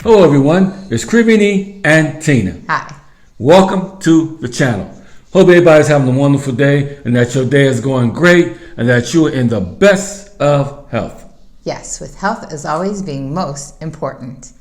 Hello everyone, it's Cribini and Tina. Hi. Welcome to the channel. Hope everybody's having a wonderful day and that your day is going great and that you are in the best of health. Yes, with health as always being most important.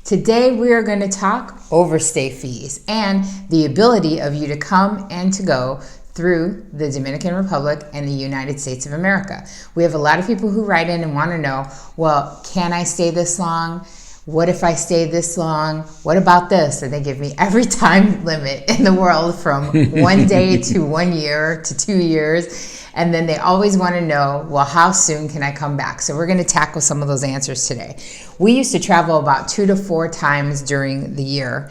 Today we are going to talk overstay fees and the ability of you to come and to go through the Dominican Republic and the United States of America. We have a lot of people who write in and want to know, well, can I stay this long? What if I stay this long? What about this? And they give me every time limit in the world from 1 day to 1 year to 2 years. And then they always want to know, well, how soon can I come back? So we're going to tackle some of those answers today. We used to travel about 2 to 4 times during the year,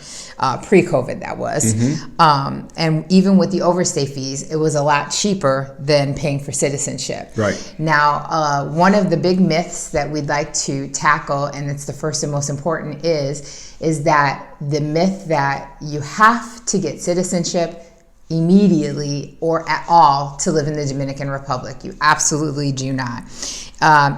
pre-COVID that was. And even with the overstay fees, it was a lot cheaper than paying for citizenship. Right. Now, one of the big myths that we'd like to tackle, and it's the first and most important, is that the myth that you have to get citizenship immediately or at all to live in the Dominican Republic. You absolutely do not.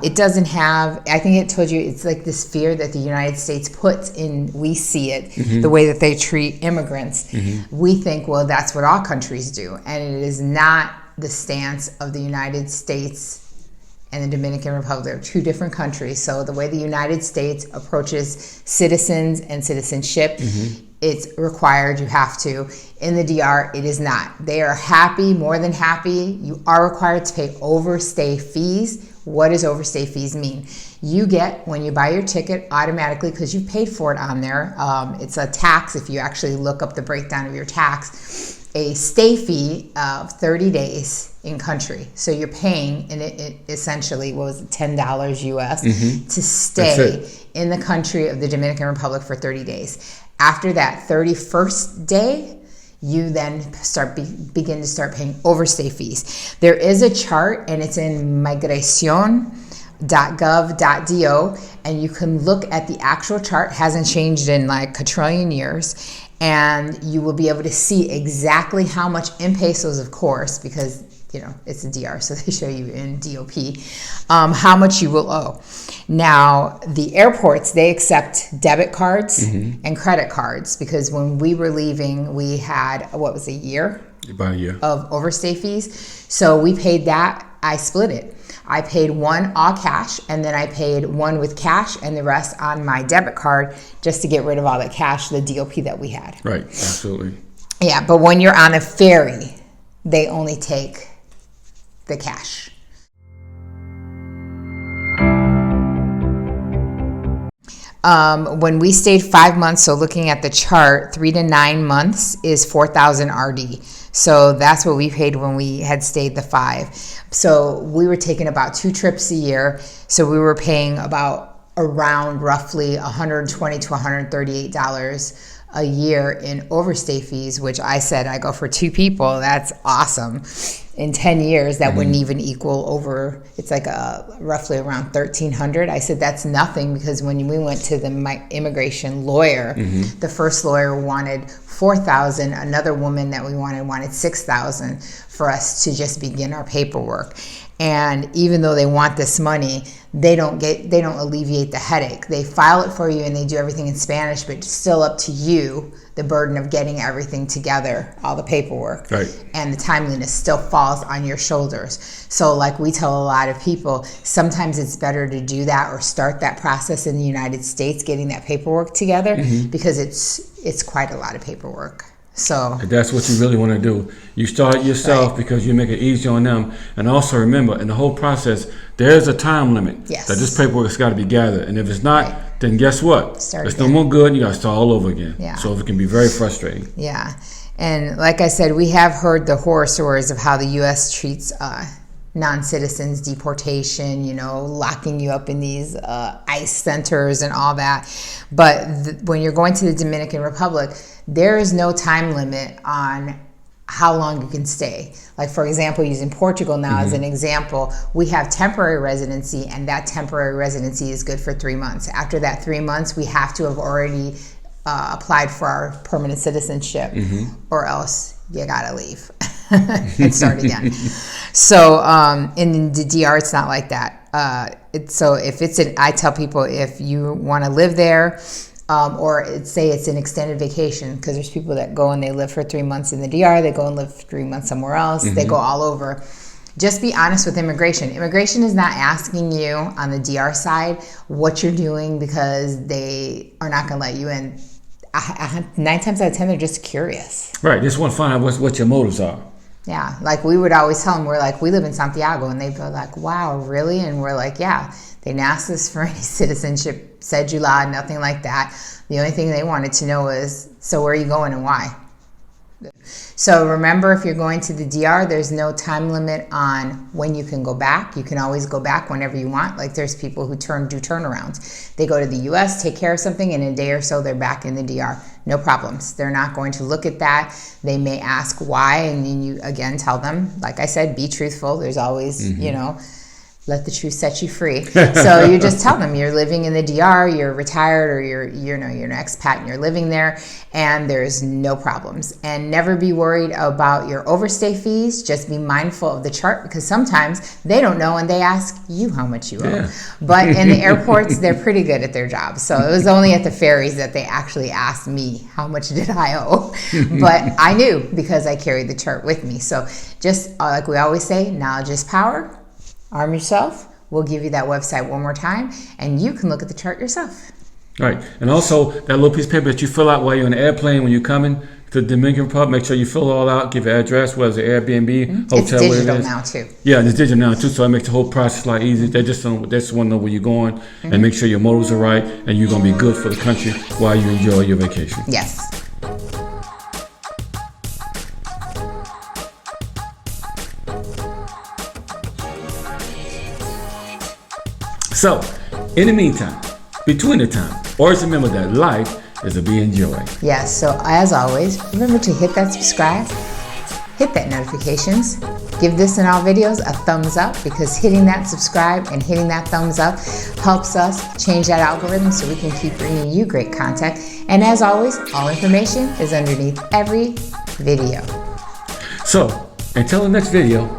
It doesn't have, I think it told you, it's like this fear that the United States puts in, we see it, the way that they treat immigrants. We think, well, that's what all countries do. And it is not the stance of the United States and the Dominican Republic. They're two different countries. So the way the United States approaches citizens and citizenship, it's required, you have to. In the DR, it is not. They are happy, more than happy. You are required to pay overstay fees. What does overstay fees mean? You get, when you buy your ticket, automatically, because you paid for it on there, it's a tax if you actually look up the breakdown of your tax, a stay fee of 30 days in country. So you're paying, and it essentially was $10 US to stay in the country of the Dominican Republic for 30 days. After that 31st day, you then begin to start paying overstay fees. There is a chart, and it's in migration.gov.do, and you can look at the actual chart. It hasn't changed in like a trillion years, and you will be able to see exactly how much in pesos, of course, because it's a DR, so they show you in DOP, how much you will owe. Now, the airports, they accept debit cards and credit cards, because when we were leaving, we had, a year? About a year. Of overstay fees. So we paid that. I split it. I paid one all cash, and then I paid one with cash and the rest on my debit card, just to get rid of all the cash, the DOP that we had. Right, absolutely. Yeah, but when you're on a ferry, they only take the cash. When we stayed 5 months, so looking at the chart, 3 to 9 months is 4,000 RD. So that's what we paid when we had stayed the 5. So we were taking about 2 trips a year. So we were paying around roughly $120 to $138 a year in overstay fees, which I said I go for 2 people. That's awesome. In 10 years, that wouldn't even equal over, it's like roughly around $1,300. I said that's nothing, because when we went to the immigration lawyer, the first lawyer wanted $4,000. Another woman that we wanted $6,000 for us to just begin our paperwork. And even though they want this money, they don't alleviate the headache. They file it for you and they do everything in Spanish, but it's still up to you, the burden of getting everything together, all the paperwork. Right. And the timeliness still falls on your shoulders. So like we tell a lot of people, sometimes it's better to do that or start that process in the United States, getting that paperwork together, because it's quite a lot of paperwork. So and that's what you really want to do. You start it yourself, because you make it easy on them. And also remember, in the whole process, there's a time limit. Yes. That this paperwork has got to be gathered. And if it's not, then guess what? It's no more good. You got to start all over again. Yeah. So it can be very frustrating. Yeah. And like I said, we have heard the horror stories of how the U.S. treats non-citizens, deportation, locking you up in these ICE centers and all that. But when you're going to the Dominican Republic, there is no time limit on how long you can stay. Like, for example, using Portugal now as an example, we have temporary residency, and that temporary residency is good for 3 months. After that 3 months, we have to have already applied for our permanent citizenship, or else you gotta leave and start again. So in the DR, it's not like that. So if I tell people, if you want to live there, say it's an extended vacation, because there's people that go and they live for 3 months in the DR, they go and live 3 months somewhere else, they go all over. Just be honest with immigration. Immigration is not asking you on the DR side what you're doing because they are not going to let you in. 9 times out of 10, they're just curious. Right. Just want to find out what your motives are. Yeah. Like we would always tell them, we're like, we live in Santiago, and they'd be like, wow, really? And we're like, yeah. They didn't ask us for any citizenship, cedula, nothing like that. The only thing they wanted to know is, so where are you going and why? So remember, if you're going to the DR, there's no time limit on when you can go back. You can always go back whenever you want. Like there's people who do turnarounds. They go to the US, take care of something, and in a day or so they're back in the DR. No problems. They're not going to look at that. They may ask why, and then you again tell them, like I said, be truthful. There's always, let the truth set you free. So you just tell them you're living in the DR, you're retired, or you're an expat and you're living there, and there's no problems. And never be worried about your overstay fees. Just be mindful of the chart, because sometimes they don't know and they ask you how much you owe. But in the airports, they're pretty good at their job. So it was only at the ferries that they actually asked me how much did I owe. But I knew, because I carried the chart with me. So just like we always say, knowledge is power. Arm yourself. We'll give you that website one more time, and you can look at the chart yourself. Right. And also, that little piece of paper that you fill out while you're on the airplane when you're coming to the Dominican Republic, make sure you fill it all out, give your address, whether it's an Airbnb, hotel, it's digital whatever it is. now, too. Yeah, it's digital now, too, so that makes the whole process a lot easier. They just want to know where you're going and make sure your motives are right, and you're going to be good for the country while you enjoy your vacation. Yes. So, in the meantime, between the time, always remember that life is to be enjoyed. Yes, so as always, remember to hit that subscribe, hit that notifications, give this and all videos a thumbs up, because hitting that subscribe and hitting that thumbs up helps us change that algorithm so we can keep bringing you great content. And as always, all information is underneath every video. So, until the next video,